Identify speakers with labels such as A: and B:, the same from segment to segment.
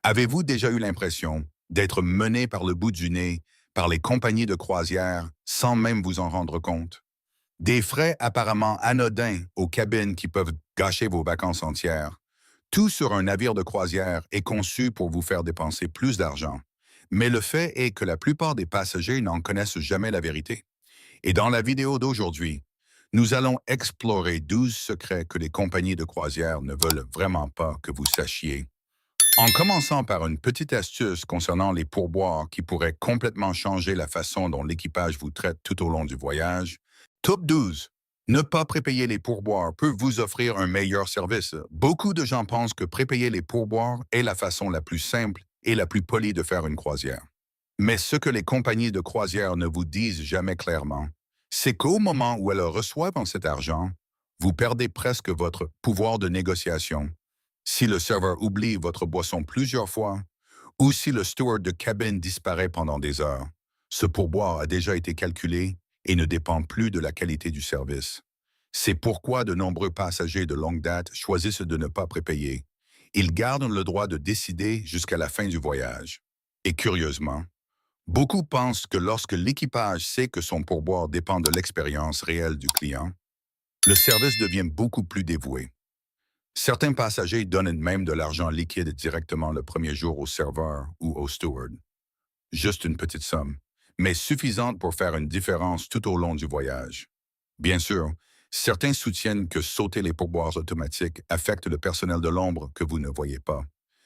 A: Avez-vous déjà eu l'impression d'être mené par le bout du nez par les compagnies de croisière sans même vous en rendre compte? Des frais apparemment anodins aux cabines qui peuvent gâcher vos vacances entières. Tout sur un navire de croisière est conçu pour vous faire dépenser plus d'argent. Mais le fait est que la plupart des passagers n'en connaissent jamais la vérité. Et dans la vidéo d'aujourd'hui, nous allons explorer 12 secrets que les compagnies de croisière ne veulent vraiment pas que vous sachiez. En commençant par une petite astuce concernant les pourboires qui pourrait complètement changer la façon dont l'équipage vous traite tout au long du voyage. Top 12. Ne pas prépayer les pourboires peut vous offrir un meilleur service. Beaucoup de gens pensent que prépayer les pourboires est la façon la plus simple et la plus polie de faire une croisière. Mais ce que les compagnies de croisière ne vous disent jamais clairement, c'est qu'au moment où elles reçoivent cet argent, vous perdez presque votre pouvoir de négociation. Si le serveur oublie votre boisson plusieurs fois, ou si le steward de cabine disparaît pendant des heures, ce pourboire a déjà été calculé et ne dépend plus de la qualité du service. C'est pourquoi de nombreux passagers de longue date choisissent de ne pas prépayer. Ils gardent le droit de décider jusqu'à la fin du voyage. Et curieusement, beaucoup pensent que lorsque l'équipage sait que son pourboire dépend de l'expérience réelle du client, le service devient beaucoup plus dévoué. Certains passagers donnent même de l'argent liquide directement le premier jour au serveur ou au steward. Juste une petite somme, mais suffisante pour faire une différence tout au long du voyage. Bien sûr, certains soutiennent que sauter les pourboires automatiques affecte le personnel de l'ombre que vous ne voyez pas.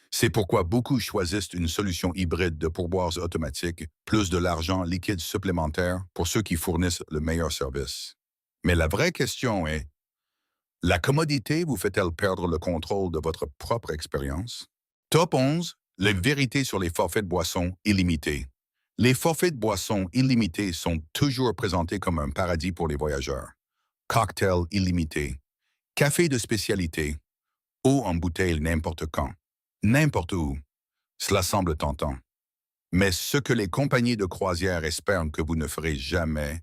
A: C'est pourquoi beaucoup choisissent une solution hybride de pourboires automatiques, plus de l'argent liquide supplémentaire pour ceux qui fournissent le meilleur service. Mais la vraie question est, la commodité vous fait-elle perdre le contrôle de votre propre expérience? Top 11. Les vérités sur les forfaits de boissons illimités. Les forfaits de boissons illimités sont toujours présentés comme un paradis pour les voyageurs. Cocktails illimités, café de spécialité, eau en bouteille n'importe quand, n'importe où. Cela semble tentant. Mais ce que les compagnies de croisière espèrent que vous ne ferez jamais,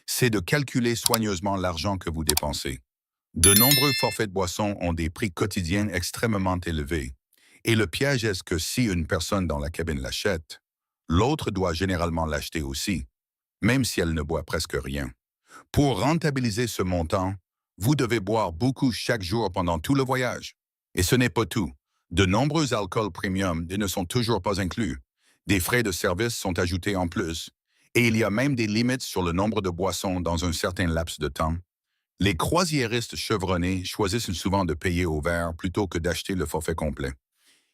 A: c'est de calculer soigneusement l'argent que vous dépensez. De nombreux forfaits de boissons ont des prix quotidiens extrêmement élevés. Et le piège est que si une personne dans la cabine l'achète, l'autre doit généralement l'acheter aussi, même si elle ne boit presque rien. Pour rentabiliser ce montant, vous devez boire beaucoup chaque jour pendant tout le voyage. Et ce n'est pas tout. De nombreux alcools premium ne sont toujours pas inclus. Des frais de service sont ajoutés en plus. Et il y a même des limites sur le nombre de boissons dans un certain laps de temps. Les croisiéristes chevronnés choisissent souvent de payer au verre plutôt que d'acheter le forfait complet.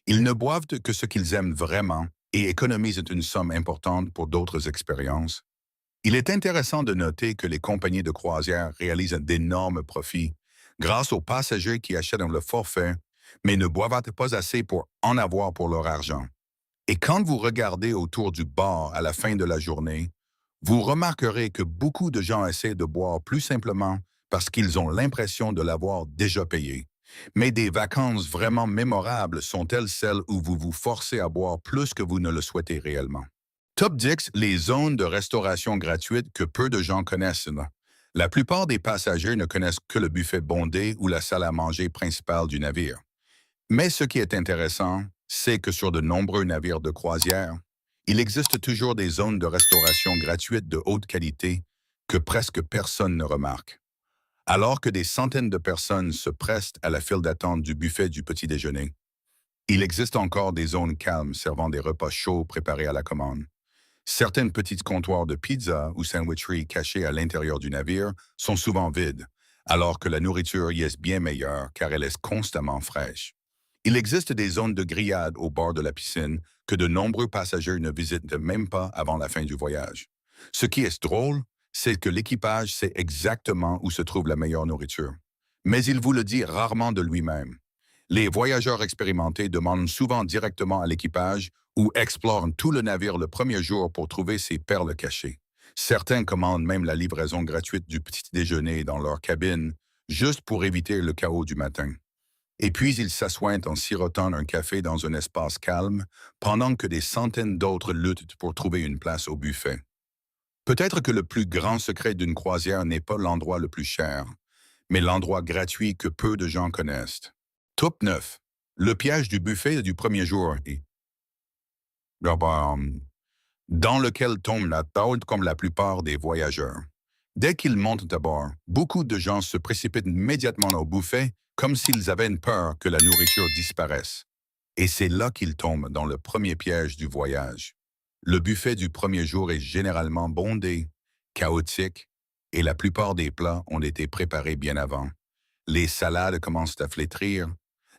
A: Ils ne boivent que ce qu'ils aiment vraiment et économisent une somme importante pour d'autres expériences. Il est intéressant de noter que les compagnies de croisière réalisent d'énormes profits grâce aux passagers qui achètent le forfait, mais ne boivent pas assez pour en avoir pour leur argent. Et quand vous regardez autour du bar à la fin de la journée, vous remarquerez que beaucoup de gens essaient de boire plus simplement parce qu'ils ont l'impression de l'avoir déjà payé. Mais des vacances vraiment mémorables sont-elles celles où vous vous forcez à boire plus que vous ne le souhaitez réellement? Top 10, les zones de restauration gratuites que peu de gens connaissent. La plupart des passagers ne connaissent que le buffet bondé ou la salle à manger principale du navire. Mais ce qui est intéressant, c'est que sur de nombreux navires de croisière, il existe toujours des zones de restauration gratuites de haute qualité que presque personne ne remarque. Alors que des centaines de personnes se prestent à la file d'attente du buffet du petit déjeuner, il existe encore des zones calmes servant des repas chauds préparés à la commande. Certaines petites comptoirs de pizza ou sandwicheries cachées à l'intérieur du navire sont souvent vides, alors que la nourriture y est bien meilleure car elle est constamment fraîche. Il existe des zones de grillade au bord de la piscine que de nombreux passagers ne visitent même pas avant la fin du voyage. Ce qui est drôle, c'est que l'équipage sait exactement où se trouve la meilleure nourriture. Mais il vous le dit rarement de lui-même. Les voyageurs expérimentés demandent souvent directement à l'équipage ou explorent tout le navire le premier jour pour trouver ces perles cachées. Certains commandent même la livraison gratuite du petit déjeuner dans leur cabine, juste pour éviter le chaos du matin. Et puis ils s'assoient en sirotant un café dans un espace calme, pendant que des centaines d'autres luttent pour trouver une place au buffet. Peut-être que le plus grand secret d'une croisière n'est pas l'endroit le plus cher, mais l'endroit gratuit que peu de gens connaissent. Top 9. Le piège du buffet du premier jour. D'abord, dans lequel tombe la tôle comme la plupart des voyageurs. Dès qu'ils montent à bord, beaucoup de gens se précipitent immédiatement au buffet comme s'ils avaient une peur que la nourriture disparaisse. Et c'est là qu'ils tombent dans le premier piège du voyage. Le buffet du premier jour est généralement bondé, chaotique, et la plupart des plats ont été préparés bien avant. Les salades commencent à flétrir,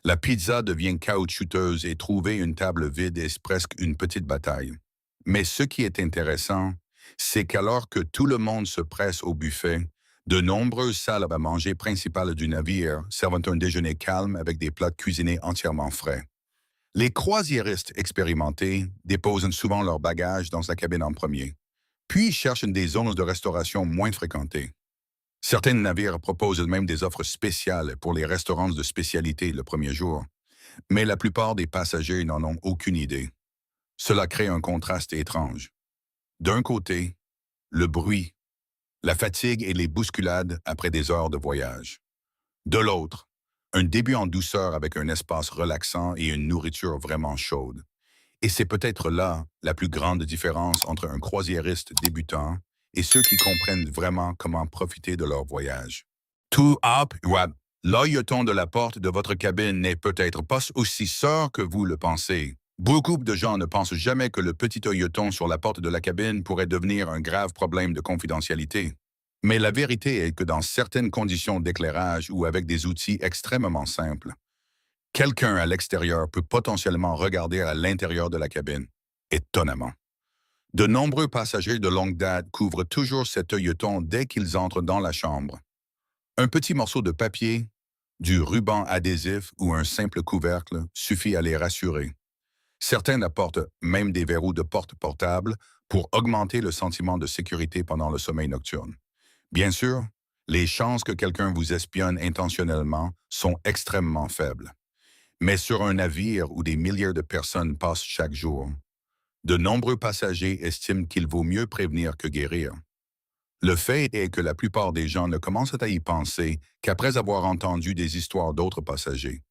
A: la pizza devient caoutchouteuse et trouver une table vide est presque une petite bataille. Mais ce qui est intéressant, c'est qu'alors que tout le monde se presse au buffet, de nombreuses salles à manger principales du navire servent un déjeuner calme avec des plats cuisinés entièrement frais. Les croisiéristes expérimentés déposent souvent leurs bagages dans la cabine en premier, puis cherchent des zones de restauration moins fréquentées. Certains navires proposent même des offres spéciales pour les restaurants de spécialité le premier jour, mais la plupart des passagers n'en ont aucune idée. Cela crée un contraste étrange. D'un côté, le bruit, la fatigue et les bousculades après des heures de voyage. De l'autre, un début en douceur avec un espace relaxant et une nourriture vraiment chaude. Et c'est peut-être là la plus grande différence entre un croisiériste débutant et ceux qui comprennent vraiment comment profiter de leur voyage. Tout up, ouais, l'œilleton de la porte de votre cabine n'est peut-être pas aussi sûr que vous le pensez. Beaucoup de gens ne pensent jamais que le petit œilleton sur la porte de la cabine pourrait devenir un grave problème de confidentialité. Mais la vérité est que dans certaines conditions d'éclairage ou avec des outils extrêmement simples, quelqu'un à l'extérieur peut potentiellement regarder à l'intérieur de la cabine. Étonnamment. De nombreux passagers de longue date couvrent toujours cet œilleton dès qu'ils entrent dans la chambre. Un petit morceau de papier, du ruban adhésif ou un simple couvercle suffit à les rassurer. Certains apportent même des verrous de porte portables pour augmenter le sentiment de sécurité pendant le sommeil nocturne. Bien sûr, les chances que quelqu'un vous espionne intentionnellement sont extrêmement faibles. Mais sur un navire où des milliers de personnes passent chaque jour, de nombreux passagers estiment qu'il vaut mieux prévenir que guérir. Le fait est que la plupart des gens ne commencent à y penser qu'après avoir entendu des histoires d'autres passagers.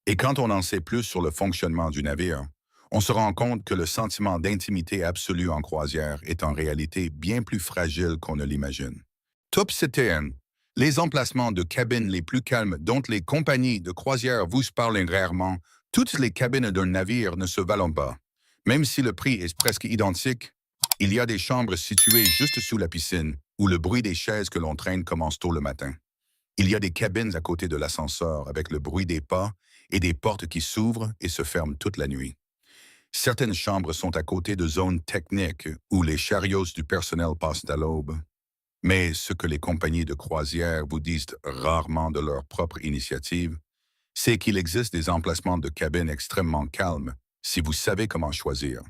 A: Et quand on en sait plus sur le fonctionnement du navire, on se rend compte que le sentiment d'intimité absolue en croisière est en réalité bien plus fragile qu'on ne l'imagine. Top CTN. Les emplacements de cabines les plus calmes dont les compagnies de croisière vous parlent rarement, toutes les cabines d'un navire ne se valent pas. Même si le prix est presque identique, il y a des chambres situées juste sous la piscine, où le bruit des chaises que l'on traîne commence tôt le matin. Il y a des cabines à côté de l'ascenseur avec le bruit des pas et des portes qui s'ouvrent et se ferment toute la nuit. Certaines chambres sont à côté de zones techniques où les chariots du personnel passent à l'aube. Mais ce que les compagnies de croisière vous disent rarement de leur propre initiative, c'est qu'il existe des emplacements de cabines extrêmement calmes si vous savez comment choisir.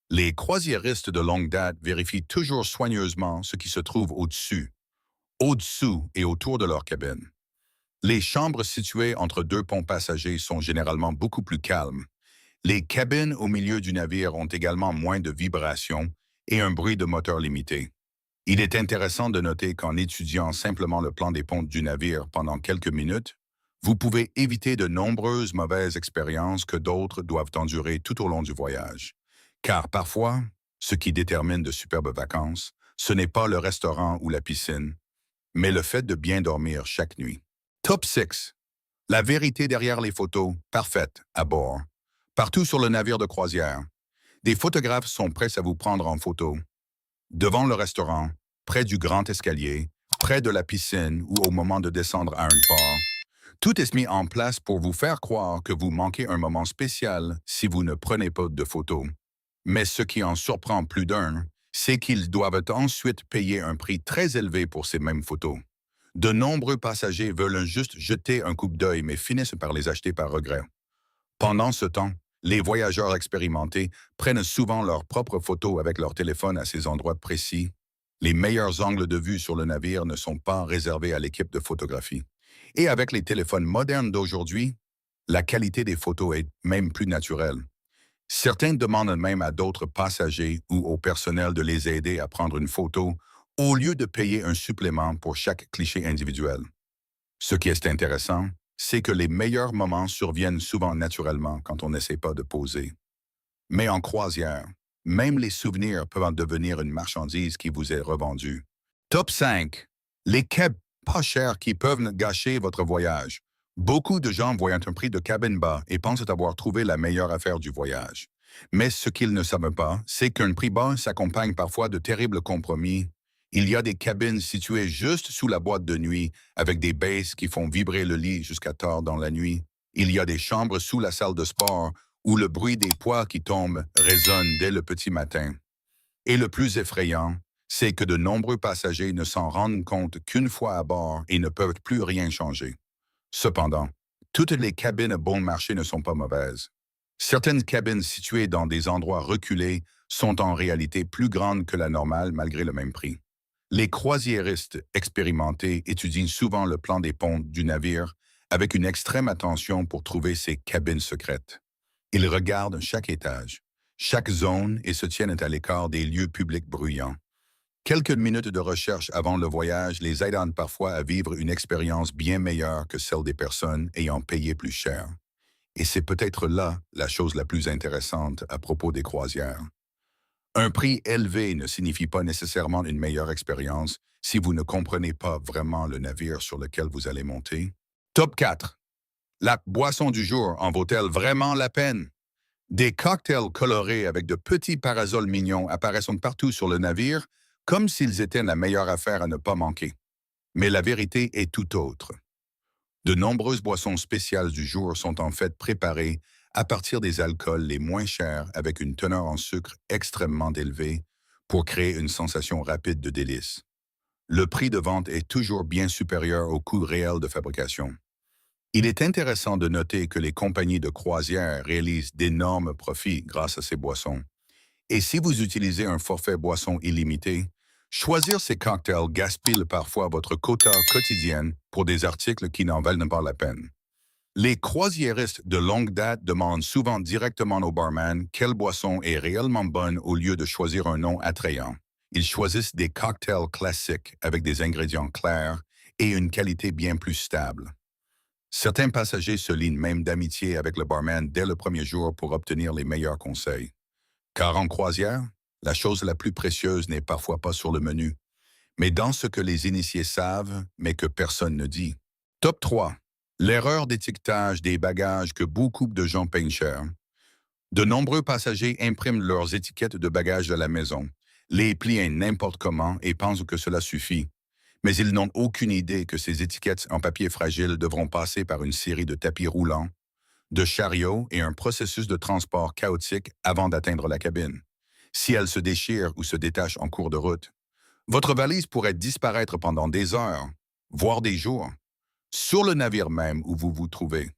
A: Les croisiéristes de longue date vérifient toujours soigneusement ce qui se trouve au-dessous et autour de leur cabine. Les chambres situées entre deux ponts passagers sont généralement beaucoup plus calmes. Les cabines au milieu du navire ont également moins de vibrations et un bruit de moteur limité. Il est intéressant de noter qu'en étudiant simplement le plan des ponts du navire pendant quelques minutes, vous pouvez éviter de nombreuses mauvaises expériences que d'autres doivent endurer tout au long du voyage. Car parfois, ce qui détermine de superbes vacances, ce n'est pas le restaurant ou la piscine, mais le fait de bien dormir chaque nuit. Top 6. La vérité derrière les photos, parfaites, à bord. Partout sur le navire de croisière, des photographes sont prêts à vous prendre en photo. Devant le restaurant, près du grand escalier, près de la piscine ou au moment de descendre à un port. Tout est mis en place pour vous faire croire que vous manquez un moment spécial si vous ne prenez pas de photos. Mais ce qui en surprend plus d'un, c'est qu'ils doivent ensuite payer un prix très élevé pour ces mêmes photos. De nombreux passagers veulent juste jeter un coup d'œil mais finissent par les acheter par regret. Pendant ce temps, les voyageurs expérimentés prennent souvent leurs propres photos avec leur téléphone à ces endroits précis. Les meilleurs angles de vue sur le navire ne sont pas réservés à l'équipe de photographie. Et avec les téléphones modernes d'aujourd'hui, la qualité des photos est même plus naturelle. Certains demandent même à d'autres passagers ou au personnel de les aider à prendre une photo au lieu de payer un supplément pour chaque cliché individuel. Ce qui est intéressant, c'est que les meilleurs moments surviennent souvent naturellement quand on n'essaie pas de poser. Mais en croisière, même les souvenirs peuvent en devenir une marchandise qui vous est revendue. Top 5. Les cabs pas chers qui peuvent gâcher votre voyage. Beaucoup de gens voient un prix de cabine bas et pensent avoir trouvé la meilleure affaire du voyage. Mais ce qu'ils ne savent pas, c'est qu'un prix bas s'accompagne parfois de terribles compromis. Il y a des cabines situées juste sous la boîte de nuit, avec des basses qui font vibrer le lit jusqu'à tard dans la nuit. Il y a des chambres sous la salle de sport où le bruit des poids qui tombent résonne dès le petit matin. Et le plus effrayant, c'est que de nombreux passagers ne s'en rendent compte qu'une fois à bord et ne peuvent plus rien changer. Cependant, toutes les cabines bon marché ne sont pas mauvaises. Certaines cabines situées dans des endroits reculés sont en réalité plus grandes que la normale malgré le même prix. Les croisiéristes expérimentés étudient souvent le plan des ponts du navire avec une extrême attention pour trouver ces cabines secrètes. Ils regardent chaque étage, chaque zone et se tiennent à l'écart des lieux publics bruyants. Quelques minutes de recherche avant le voyage les aident parfois à vivre une expérience bien meilleure que celle des personnes ayant payé plus cher. Et c'est peut-être là la chose la plus intéressante à propos des croisières. Un prix élevé ne signifie pas nécessairement une meilleure expérience si vous ne comprenez pas vraiment le navire sur lequel vous allez monter. Top 4. La boisson du jour en vaut-elle vraiment la peine? Des cocktails colorés avec de petits parasols mignons apparaissent partout sur le navire, comme s'ils étaient la meilleure affaire à ne pas manquer. Mais la vérité est tout autre. De nombreuses boissons spéciales du jour sont en fait préparées à partir des alcools les moins chers avec une teneur en sucre extrêmement élevée pour créer une sensation rapide de délice. Le prix de vente est toujours bien supérieur au coût réel de fabrication. Il est intéressant de noter que les compagnies de croisière réalisent d'énormes profits grâce à ces boissons. Et si vous utilisez un forfait boisson illimité, choisir ces cocktails gaspille parfois votre quota quotidienne pour des articles qui n'en valent pas la peine. Les croisiéristes de longue date demandent souvent directement au barman quelle boisson est réellement bonne au lieu de choisir un nom attrayant. Ils choisissent des cocktails classiques avec des ingrédients clairs et une qualité bien plus stable. Certains passagers se lient même d'amitié avec le barman dès le premier jour pour obtenir les meilleurs conseils. Car en croisière, la chose la plus précieuse n'est parfois pas sur le menu, mais dans ce que les initiés savent, mais que personne ne dit. Top 3. L'erreur d'étiquetage des bagages que beaucoup de gens payent cher. De nombreux passagers impriment leurs étiquettes de bagages à la maison, les plient n'importe comment et pensent que cela suffit. Mais ils n'ont aucune idée que ces étiquettes en papier fragile devront passer par une série de tapis roulants, de chariots et un processus de transport chaotique avant d'atteindre la cabine. Si elles se déchirent ou se détachent en cours de route, votre valise pourrait disparaître pendant des heures, voire des jours, sur le navire même où vous vous trouvez.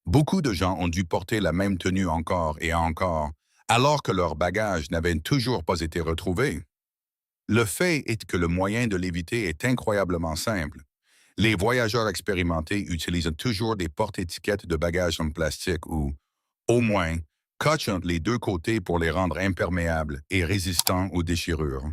A: Beaucoup de gens ont dû porter la même tenue encore et encore, alors que leurs bagages n'avaient toujours pas été retrouvés. Le fait est que le moyen de l'éviter est incroyablement simple. Les voyageurs expérimentés utilisent toujours des porte-étiquettes de bagages en plastique ou, au moins, scotchent les deux côtés pour les rendre imperméables et résistants aux déchirures.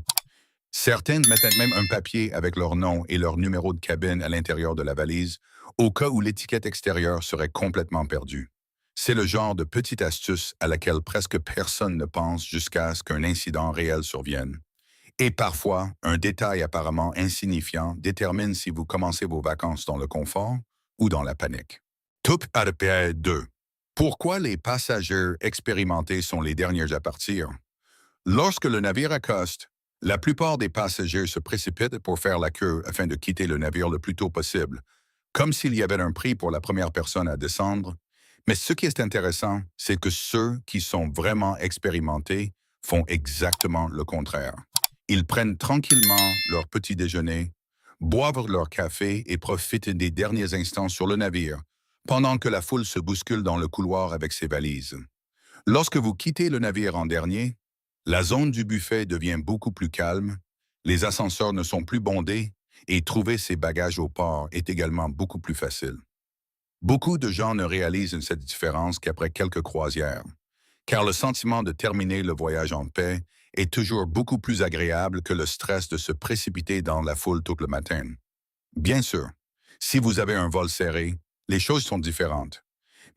A: Certaines mettent même un papier avec leur nom et leur numéro de cabine à l'intérieur de la valise, au cas où l'étiquette extérieure serait complètement perdue. C'est le genre de petite astuce à laquelle presque personne ne pense jusqu'à ce qu'un incident réel survienne. Et parfois, un détail apparemment insignifiant détermine si vous commencez vos vacances dans le confort ou dans la panique. Top RPA 2. Pourquoi les passagers expérimentés sont les derniers à partir? Lorsque le navire accoste, la plupart des passagers se précipitent pour faire la queue afin de quitter le navire le plus tôt possible, comme s'il y avait un prix pour la première personne à descendre. Mais ce qui est intéressant, c'est que ceux qui sont vraiment expérimentés font exactement le contraire. Ils prennent tranquillement leur petit déjeuner, boivent leur café et profitent des derniers instants sur le navire, pendant que la foule se bouscule dans le couloir avec ses valises. Lorsque vous quittez le navire en dernier, la zone du buffet devient beaucoup plus calme, les ascenseurs ne sont plus bondés et trouver ses bagages au port est également beaucoup plus facile. Beaucoup de gens ne réalisent cette différence qu'après quelques croisières, car le sentiment de terminer le voyage en paix est toujours beaucoup plus agréable que le stress de se précipiter dans la foule tout le matin. Bien sûr, si vous avez un vol serré, les choses sont différentes.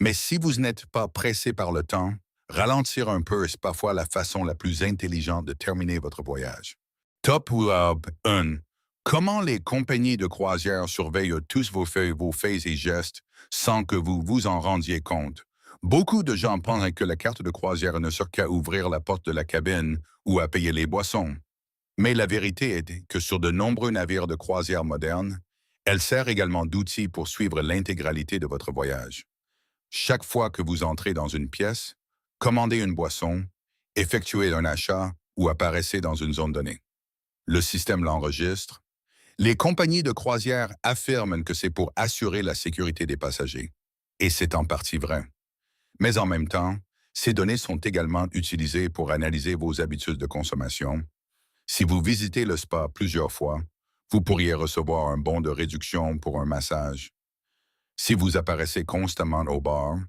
A: Mais si vous n'êtes pas pressé par le temps, Ralentir un peu est parfois la façon la plus intelligente de terminer votre voyage. Top Web 1. Comment les compagnies de croisière surveillent tous vos faits et gestes sans que vous vous en rendiez compte? Beaucoup de gens pensent que la carte de croisière ne sert qu'à ouvrir la porte de la cabine ou à payer les boissons. Mais la vérité est que sur de nombreux navires de croisière modernes, elle sert également d'outil pour suivre l'intégralité de votre voyage. Chaque fois que vous entrez dans une pièce, commandez une boisson, effectuez un achat ou apparaissez dans une zone donnée. Le système l'enregistre. Les compagnies de croisière affirment que c'est pour assurer la sécurité des passagers. Et c'est en partie vrai. Mais en même temps, ces données sont également utilisées pour analyser vos habitudes de consommation. Si vous visitez le spa plusieurs fois, vous pourriez recevoir un bon de réduction pour un massage. Si vous apparaissez constamment au bar,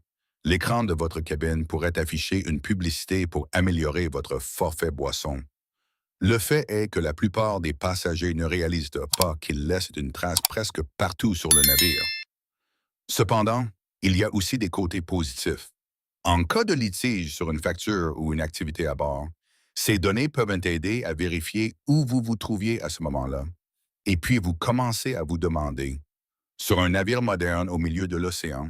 A: l'écran de votre cabine pourrait afficher une publicité pour améliorer votre forfait boisson. Le fait est que la plupart des passagers ne réalisent pas qu'ils laissent une trace presque partout sur le navire. Cependant, il y a aussi des côtés positifs. En cas de litige sur une facture ou une activité à bord, ces données peuvent aider à vérifier où vous vous trouviez à ce moment-là. Et puis vous commencez à vous demander, sur un navire moderne au milieu de l'océan,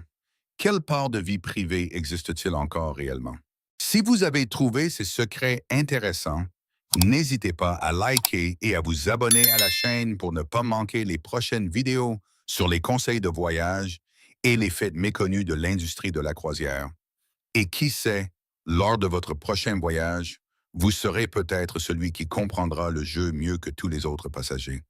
A: quelle part de vie privée existe-t-il encore réellement? Si vous avez trouvé ces secrets intéressants, n'hésitez pas à liker et à vous abonner à la chaîne pour ne pas manquer les prochaines vidéos sur les conseils de voyage et les faits méconnus de l'industrie de la croisière. Et qui sait, lors de votre prochain voyage, vous serez peut-être celui qui comprendra le jeu mieux que tous les autres passagers.